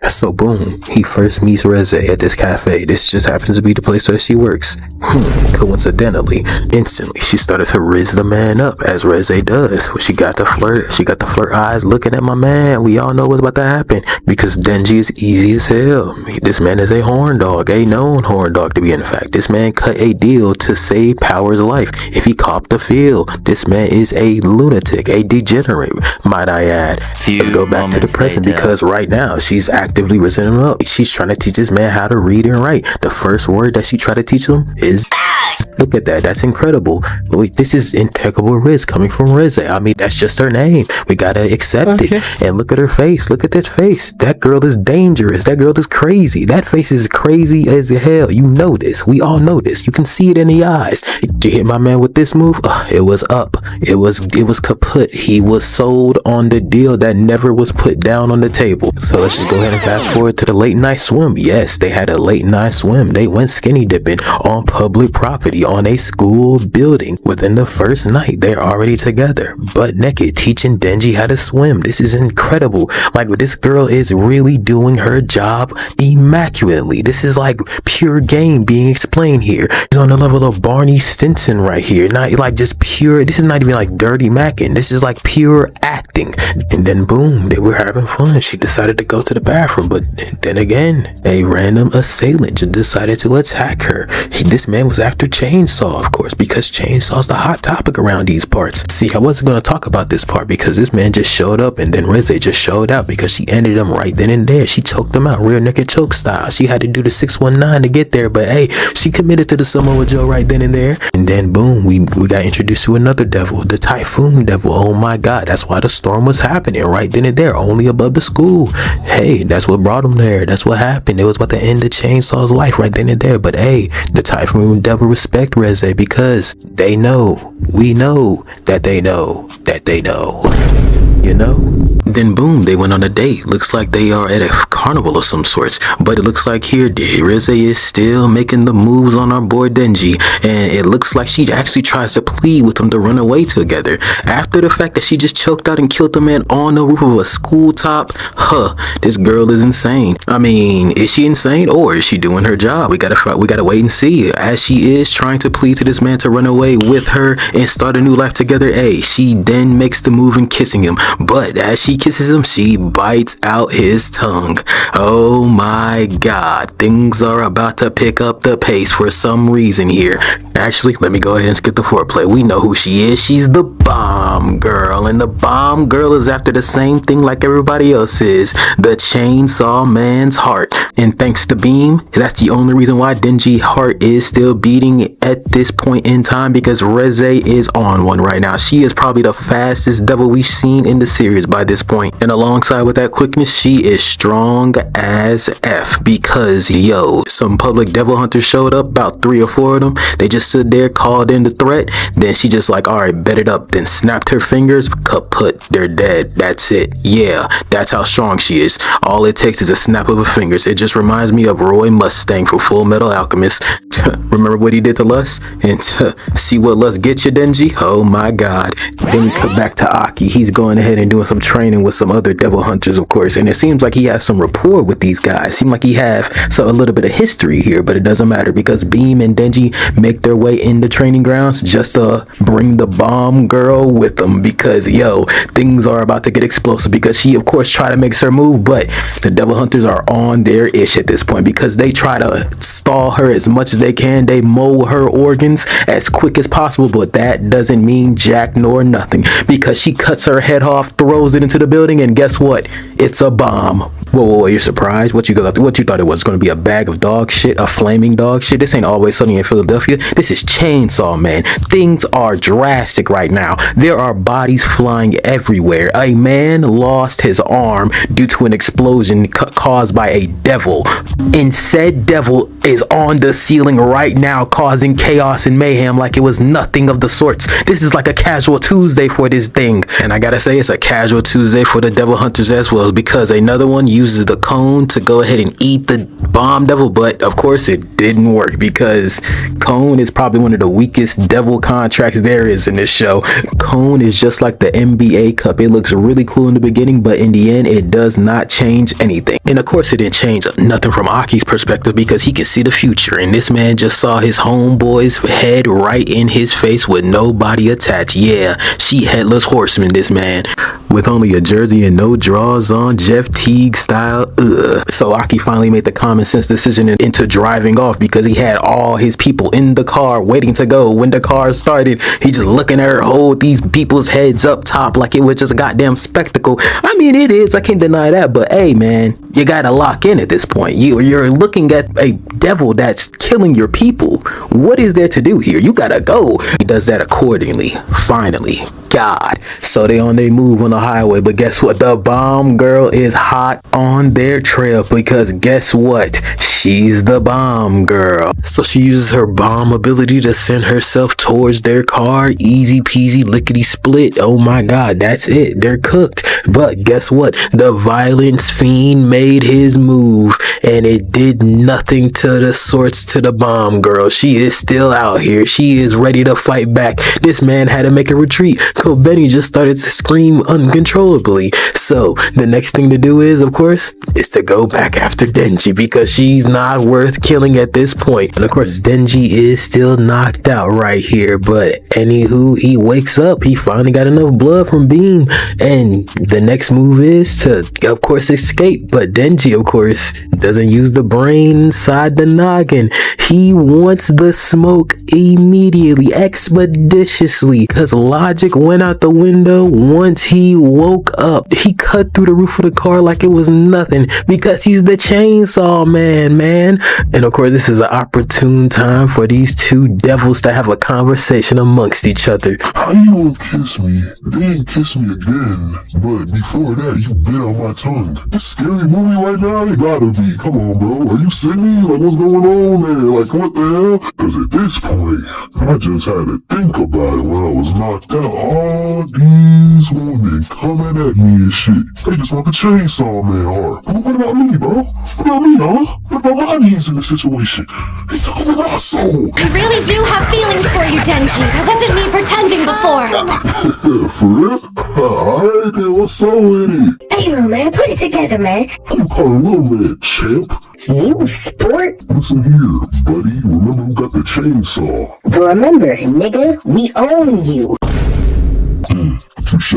So boom, he first meets Reze at this cafe. This just happens to be the place where she works. Coincidentally, instantly she started to rizz the man up, as Reze does. She got the flirt eyes looking at my man. We all know what's about to happen because Denji is easy as hell. This man is a horn dog, a known horn dog to be in fact. This man cut a deal to save Power's life if he copped the field. This man is a lunatic, a degenerate, might I add. Let's go back to the present because right now she's actively rizzing him up. She's trying to teach this man how to read and write. The first word that she tried to teach him is look at that. That's incredible. Wait, this is impeccable Riz coming from Reze. I mean, that's just her name. We gotta accept it. And look at her face. Look at that face. That girl is dangerous. That girl is crazy. That face is crazy as hell. You know this. We all know this. You can see it in the eyes. Did you hit my man with this move? It was up. It was kaput. He was sold on the deal that never was put down on the table. So let's just go ahead and fast forward to the late night swim. Yes, they had a late night swim. They went skinny dipping on public property on a school building. Within the first night, they're already together, butt naked, teaching Denji how to swim. This is incredible. Like, this girl is really doing her job immaculately. This is like pure game being explained here. She's on the level of Barney Stinson right here. Not like just pure, this is not even like dirty macking. This is like pure acting. And then boom, they were having fun. She decided to go to the bathroom, but then again, a random assailant just decided to attack her. This man was after Chainsaw, of course, because Chainsaw's the hot topic around these parts. See, I wasn't going to talk about this part because this man just showed up and then Reze just showed out because she ended him right then and there. She choked him out, rear naked choke style. She had to do the 619 to get there, but hey, she committed to the Samoa Joe right then and there. And then boom, we got introduced to another devil, the Typhoon devil. Oh my god, that's why the storm was happening right then and there, only above the school. Hey, that's what brought him there. That's what happened. It was about to end the Chainsaw's life right then and there. But hey, the Typhoon devil respect Reze because they know, we know that they know that they know. You know? Then boom, they went on a date. Looks like they are at a carnival of some sorts. But it looks like here, Reze is still making the moves on our boy Denji. And it looks like she actually tries to plead with him to run away together. After the fact that she just choked out and killed the man on the roof of a school top. This girl is insane. I mean, is she insane or is she doing her job? We gotta wait and see. As she is trying to plead to this man to run away with her and start a new life together, hey, she then makes the move in kissing him. But as she kisses him, she bites out his tongue. Oh my god, things are about to pick up the pace for some reason here. Actually, let me go ahead and skip the foreplay. We know who she is. She's the bomb girl, and the bomb girl is after the same thing like everybody else is, the Chainsaw Man's heart. And thanks to Beam, that's the only reason why Denji's heart is still beating at this point in time, because Reze is on one right now. She is probably the fastest devil we've seen in the series by this point. And alongside with that quickness, she is strong as F, because yo, some public devil hunters showed up, about 3 or 4 of them. They just stood there, called in the threat. Then she just like, all right, bet it up. Then snapped her fingers, kaput, they're dead. That's it. Yeah, that's how strong she is. All it takes is a snap of her fingers. It just reminds me of Roy Mustang from Full Metal Alchemist. Remember what he did to Lust? And see what Lust gets you, Denji? Oh my god. Then we come back to Aki. He's going ahead and doing some training with some other devil hunters, of course, and it seems like he has some rapport with these guys. Seems like he have a little bit of history here, but it doesn't matter because Beam and Denji make their way in the training grounds just to bring the bomb girl with them, because yo, things are about to get explosive, because she of course try to make her move, but the devil hunters are on their ish at this point because they try to stall her as much as they can. They mold her organs as quick as possible, but that doesn't mean jack nor nothing, because she cuts her head off, throws it into the building, and guess what? It's a bomb. Whoa, you're surprised? What you thought it was going to be? A bag of dog shit? A flaming dog shit? This ain't Always Sunny in Philadelphia. This is Chainsaw Man. Things are drastic right now. There are bodies flying everywhere. A man lost his arm due to an explosion caused by a devil, and said devil is is on the ceiling right now, causing chaos and mayhem like it was nothing of the sorts. This is like a casual Tuesday for this thing. And I gotta say, it's a casual Tuesday for the devil hunters as well, because another one uses the cone to go ahead and eat the bomb devil, but of course it didn't work because cone is probably one of the weakest devil contracts there is in this show. Cone is just like the NBA cup. It looks really cool in the beginning, but in the end it does not change anything. And of course it didn't change nothing from Aki's perspective because he can see the future, and this man just saw his homeboy's head right in his face with no body attached. Yeah, she headless horseman, this man, with only a jersey and no drawers on, Jeff Teague style. So Aki finally made the common sense decision into driving off because he had all his people in the car waiting to go. When the car started, he just looking at her hold these people's heads up top like it was just a goddamn spectacle. I mean, it is, I can't deny that, but hey man, you gotta lock in at this point. You're looking at a devil that's killing your people. What is there to do here? You gotta go. He does that accordingly. Finally, God. So they on their move on the highway, but guess what? The bomb girl is hot on their trail because guess what? She's the bomb girl. So she uses her bomb ability to send herself towards their car. Easy peasy lickety split. Oh my God, that's it. They're cooked. But guess what? The violence fiend made his move and it did nothing to the sorts to the bomb girl. She is still out here. She is ready to fight back. This man had to make a retreat. Benny just started to scream uncontrollably. So the next thing to do is, of course, is to go back after Denji because she's not worth killing at this point. And of course, Denji is still knocked out right here. But anywho, he wakes up. He finally got enough blood from Beam. And the next move is to, of course, escape. But Denji, of course, doesn't use the brain inside the noggin. He wants the smoke immediately, expeditiously, because logic went out the window once he woke up. He cut through the roof of the car like it was nothing because he's the chainsaw man. And of course, this is an opportune time for these two devils to have a conversation amongst each other. How you gonna kiss me, then kiss me again, but before that you bit on my tongue? This scary movie right now? It gotta be. Come on, bro. Are you sitting? Like, what's going on there? Like, what the hell? Because at this point, I just had to think about it when I was knocked out. All these women coming at me and shit. They just want the chainsaw man hard. But what about me, bro? What about me, huh? What about my needs in the situation? He took over my soul. I really do have feelings for you, Denji. That wasn't me pretending before. For real? Alright, then what's so in it? Hey, little man, put it together, man. You call a little man champ? You sport? Listen here, buddy. Remember who got the chainsaw? Remember, nigga, we own you. Touche.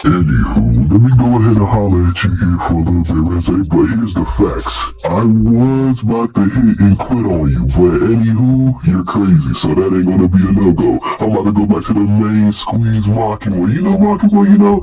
Anywho, let me go ahead and holler at you here for a little bit, Reze, but here's the facts. I was about to hit and quit on you, but anywho, you're crazy, so that ain't gonna be a no-go. I'm about to go back to the main squeeze mocking one. You know mocking one, little,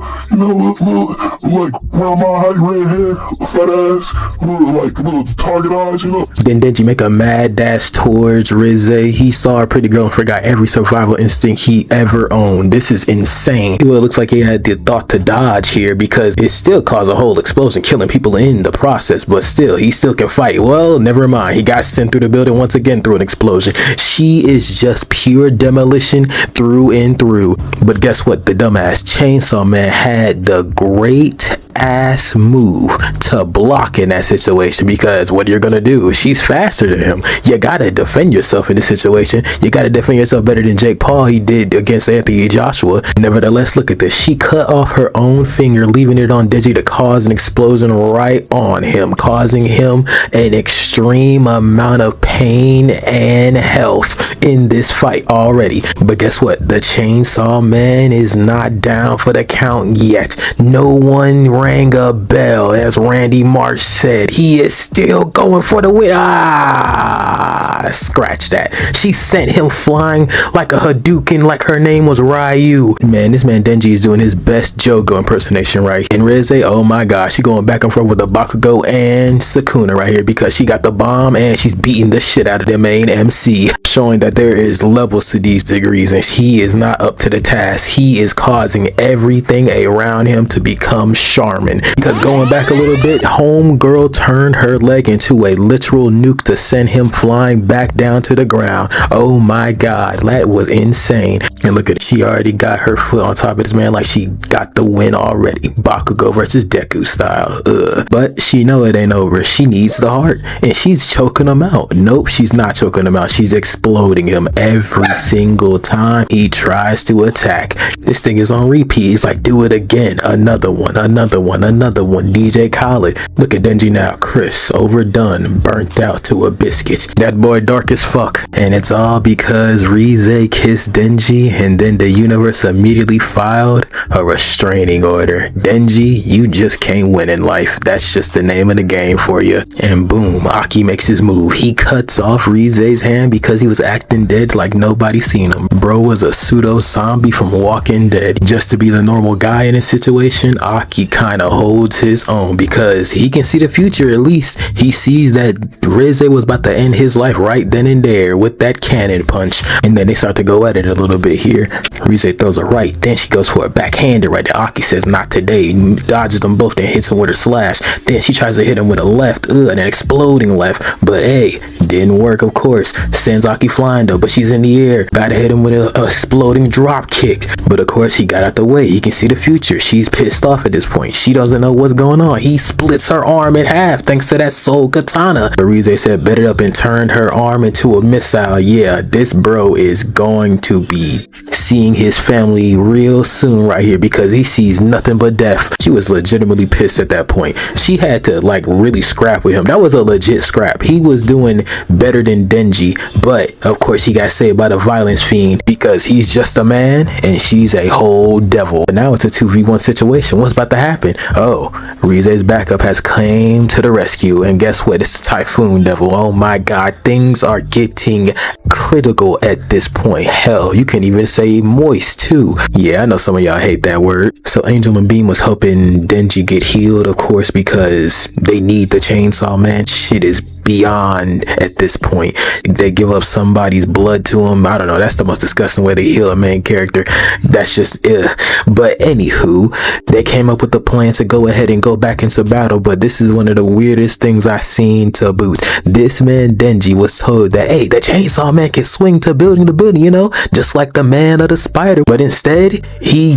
like, round my height, red hair, fat ass, little target eyes, you know? Then Denji make a mad dash towards Reze. He saw a pretty girl and forgot every survival instinct he ever owned. This is insane. Well, it looks like he had the thought to dodge here because it still caused a whole explosion, killing people in the process, but still, he still can fight. Well, never mind. He got sent through the building once again through an explosion. She is just pure demolition through and through. But guess what? The dumbass chainsaw man had the great ass move to block in that situation because what you're gonna do, she's faster than him. You gotta defend yourself in this situation. You gotta defend yourself better than Jake Paul he did against Anthony Joshua. Nevertheless, look at this. She cut off her own finger, leaving it on Denji to cause an explosion right on him, causing him an extreme amount of pain and health in this fight already. But guess what? The chainsaw man is not down for the count yet. No one rang a bell, as Randy Marsh said. He is still going for the win. Scratch that. She sent him flying like a Hadouken, like her name was Ryu. Man, this man Denji is doing his best Jogo impersonation right. And Reze, oh my gosh, she going back and forth with the Bakugo and Sukuna right here because she got the bomb and she's beating the shit out of the main MC, showing that there is levels to these degrees and he is not up to the task. He is causing everything around him to become sharp. alarming because going back a little bit, homegirl turned her leg into a literal nuke to send him flying back down to the ground. Oh my god, that was insane. And look at it, she already got her foot on top of this man like she got the win already. Bakugo versus Deku style. But she know it ain't over. She needs the heart and she's choking him out. Nope, she's not choking him out. She's exploding him every single time he tries to attack. This thing is on repeat. He's like, do it again. Another one, another one, another one. DJ Khaled. Look at Denji now. Chris, overdone, burnt out to a biscuit. That boy dark as fuck. And it's all because Reze kissed Denji and then the universe immediately filed a restraining order. Denji, you just can't win in life. That's just the name of the game for you. And boom, Aki makes his move. He cuts off Rize's hand because he was acting dead like nobody seen him. Bro was a pseudo zombie from Walking Dead. Just to be the normal guy in this situation, Aki kinda holds his own because he can see the future. At least he sees that Reze was about to end his life right then and there with that cannon punch. And then they start to go at it a little bit here. Reze throws a right, then she goes for a backhanded right there. Aki says not today, dodges them both, then hits him with her slash. Then she tries to hit him with a left, an exploding left, but hey, didn't work of course. Sends Aki flying though, but she's in the air. Gotta hit him with a exploding drop kick, but of course he got out the way. He can see the future. She's pissed off at this point. She doesn't know what's going on. He splits her arm in half thanks to that soul katana. But Reze said bet it up and turned her arm into a missile. Yeah, this bro is going to be seeing his family real soon right here because he sees nothing but death. She was legitimately pissed at that point. She had to like really scrap with him. That was a legit scrap. He was doing better than Denji, but of course he got saved by the violence fiend because he's just a man and she's a whole devil. But now it's a 2v1 situation. What's about to happen? Oh, Rize's backup has came to the rescue, and guess what? It's the Typhoon Devil. Oh my god, things are getting critical at this point. Hell, you can even say moist too. Yeah, I know some of y'all hate that word. So Angel and Beam was helping Denji get healed, of course, because they need the chainsaw man. Shit is beyond at this point. They give up somebody's blood to him. I don't know. That's the most disgusting way to heal a main character. That's just But anywho, they came up with the plan to go ahead and go back into battle. But this is one of the weirdest things I've seen to boot. This man Denji was told that, hey, the chainsaw man can swing to building to building, you know, just like the man of the spider. But instead, he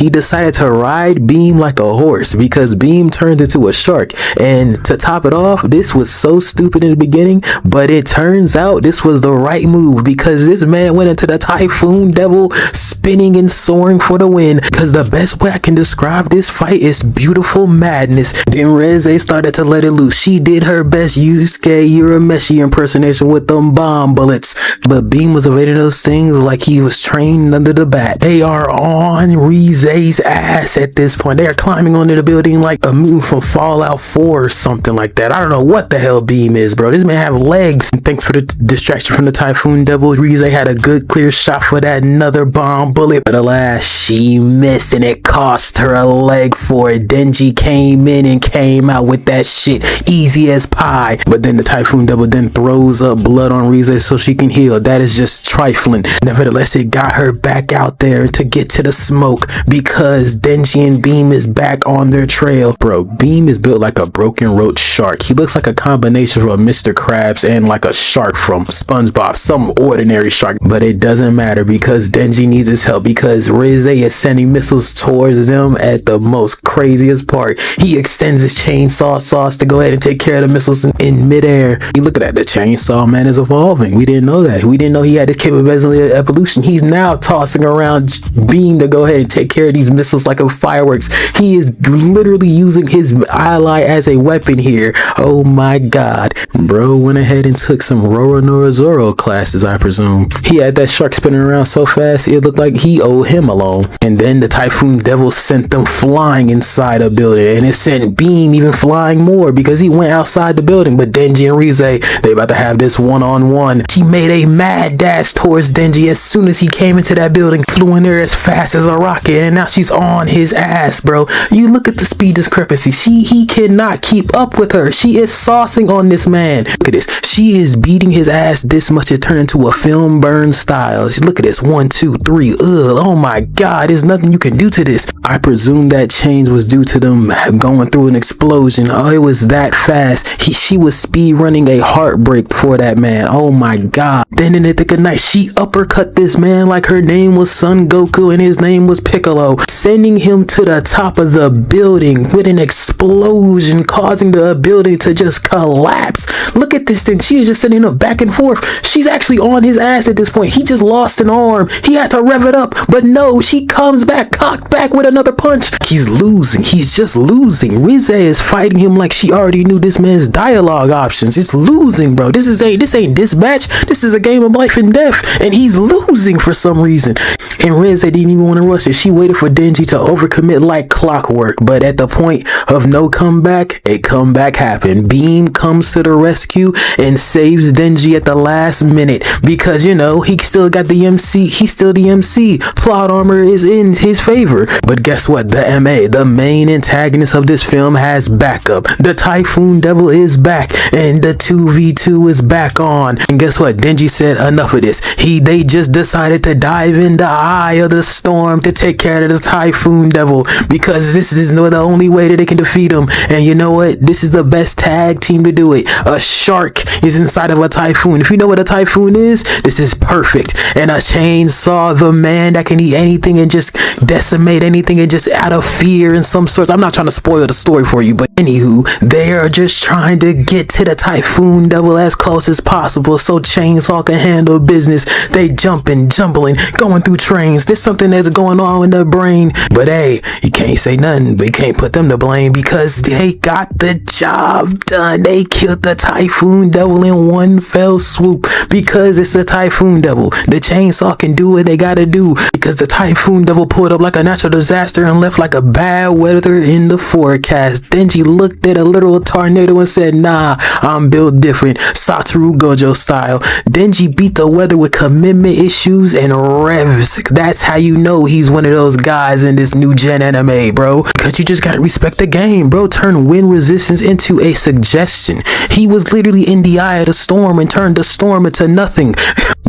decided to ride Beam like a horse because Beam turned into a shark. And to top it off, this was so stupid in the beginning, but it turns out this was the right move because this man went into the Typhoon Devil spinning and soaring for the win. Because the best way I can describe this fight is beautiful madness. Then Reze started to let it loose. She did her best Yusuke Urameshi impersonation with them bomb bullets, but Beam was evading those things like he was trained under the bat. They are on Rize's ass at this point. They are climbing onto the building like a move from Fallout 4 or something like that. I don't know what the hell Beam is, bro. This man have legs. And thanks for the distraction from the Typhoon Devil. Reze had a good clear shot for that another bomb bullet, but alas, she missed and it cost her a leg for it. Denji came in and came out with that shit easy as pie. But then the Typhoon Devil then throws up blood on Reze so she can heal. That is just trifling. Nevertheless, it got her back out there to get to the smoke because Denji and Beam is back on their trail. Bro, Beam is built like a broken roach shark. He looks like a combination of Mr. Krabs and like a shark from SpongeBob, some ordinary shark. But it doesn't matter because Denji needs his help because Reze is sending missiles towards them at the most craziest part. He extends his chainsaw sauce to go ahead and take care of the missiles in midair. You look at that, the chainsaw man is evolving. We didn't know that. We didn't know he had this capability of evolution. He's now tossing around Beam to go ahead and take care of these missiles like a fireworks. He is literally using his ally as a weapon here. Oh my god. Bro went ahead and took some Roronoa Zoro classes, I presume. He had that shark spinning around so fast it looked like he owed him alone. And then the Typhoon Devil sent them flying inside a building, and it sent Beam even flying more because he went outside the building. But Denji and Reze, they about to have this one-on-one. She made a mad dash towards Denji as soon as he came into that building, flew in there as fast as a rocket, and now she's on his ass, bro. You look at the speed discrepancy. He cannot keep up with her. She is saucing on this man. Look at this. She is beating his ass this much it turned into a film burn style. Look at this. 1, 2, 3. Oh my god, there's nothing you can do to this. I presume that change was due to them going through an explosion. Oh, it was that fast. She was speed running a heartbreak for that man. Oh my god. Then in the thick of night, she uppercut this man like her name was Son Goku and his name was Piccolo, sending him to the top of the building with an explosion, causing the building to just collapse. Look at this thing. She is just sending him back and forth. She's actually on his ass at this point. He just lost an arm. He had to rev it up, but no, she comes back, cocked back with another punch. He's losing. He's just losing. Reze is fighting him like she already knew this man's dialogue options. It's losing, bro. This ain't this match. This is a game of life and death, and he's losing for some reason. And Reze didn't even want to rush it. She waited for Denji to overcommit like clockwork, but at the point of no comeback, a comeback happened. Beam comes to the rescue and saves Denji at the last minute because, you know, he still got the MC. He's still the MC. Plot armor is in his favor. But guess what? The MA, the main antagonist of this film, has backup. The Typhoon Devil is back, and the 2v2 is back on. And guess what? Denji said enough of this. They just decided to dive in the eye of the storm to take care of the Typhoon Devil because this is the only way that they can defeat him. And you know what? This is the best tag team to do it. A shark is inside of a typhoon. If you know what a typhoon is, this is perfect. And a chainsaw, the man that can eat anything and just decimate anything and just out of fear and some sorts. I'm not trying to spoil the story for you, but anywho, they are just trying to get to the Typhoon Devil as close as possible so Chainsaw can handle business. They jumping, jumbling, going through trains. There's something that's going on in their brain. But hey, you can't say nothing, but you can't put them to blame because they got the job done. They killed the Typhoon Devil in one fell swoop because it's the Typhoon Devil. The Chainsaw can do what they gotta do because the Typhoon Devil pulled up like a natural disaster and left like a bad weather in the forecast. Denji looked at a literal tornado and said, nah, I'm built different, Satoru Gojo style. Denji beat the weather with commitment issues and revs. That's how you know he's one of those guys in this new gen anime, bro. Because you just gotta respect the game, bro. Turn wind resistance into a suggestion. He was literally in the eye of the storm and turned the storm into nothing.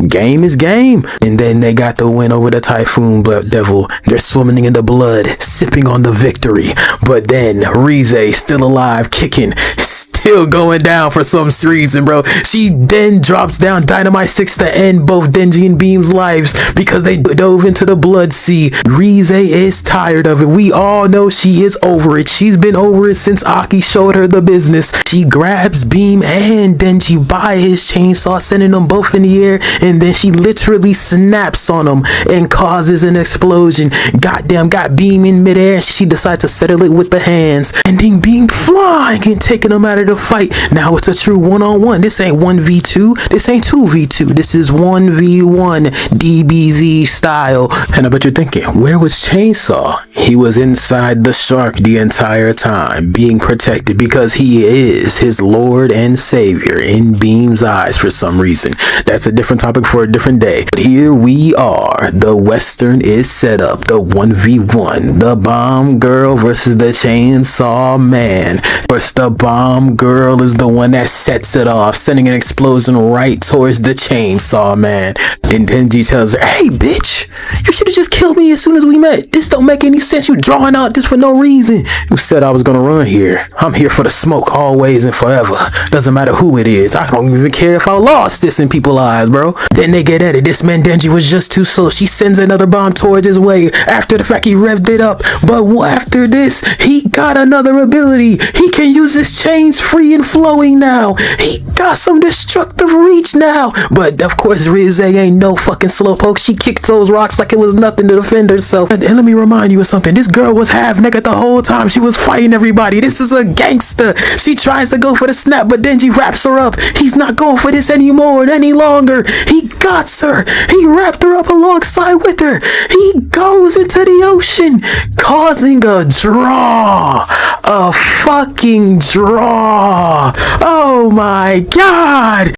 Game is game. And then they got the win over the Typhoon Devil. They're swimming in the blood, sipping on the victory. But then Reze, still alive, kicking, still going down for some reason, bro. She then drops down Dynamite 6 to end both Denji and Beam's lives because they dove into the blood sea. Reze is tired of it. We all know she is over it. She's been over it since Aki showed her the business. She grabs Beam and Denji by his chainsaw, sending them both in the air, and then she literally snaps on them and causes an explosion. Goddamn, got Beam in midair. She decides to settle it with the hands, and then Beam flying and taking them out of the fight. Now it's a true one-on-one. This ain't 1v2. This ain't 2v2. This is 1v1 DBZ style. And I bet you're thinking, where was Chainsaw? He was inside the shark the entire time, being protected because he is his lord and savior in Beam's eyes for some reason. That's a different topic for a different day. But here we are. The Western is set up. The 1v1. The bomb girl versus the chainsaw man. First, the bomb girl is the one that sets it off, sending an explosion right towards the chainsaw man. And Denji tells her, hey bitch, you should have just killed me as soon as we met. This don't make any sense. You drawing out this for no reason. You said I was gonna run here. I'm here for the smoke always and forever. Doesn't matter who it is. I don't even care if I lost this in people's eyes, bro. Then they get at it. This man Denji was just too slow. She sends another bomb towards his way after the fact he revved it up. But after this, he got another ability. He can use his chains free and flowing now. He got some destructive reach now. But of course, Reze ain't no fucking slowpoke. She kicked those rocks like it was nothing to defend herself. And let me remind you of something. This girl was half naked the whole time she was fighting everybody. This is a gangster. She tries to go for the snap, but Denji wraps her up. He's not going for this anymore, any longer. He got her. He wrapped her up alongside with her. He goes into the ocean, causing a draw. A fucking draw. Oh my god.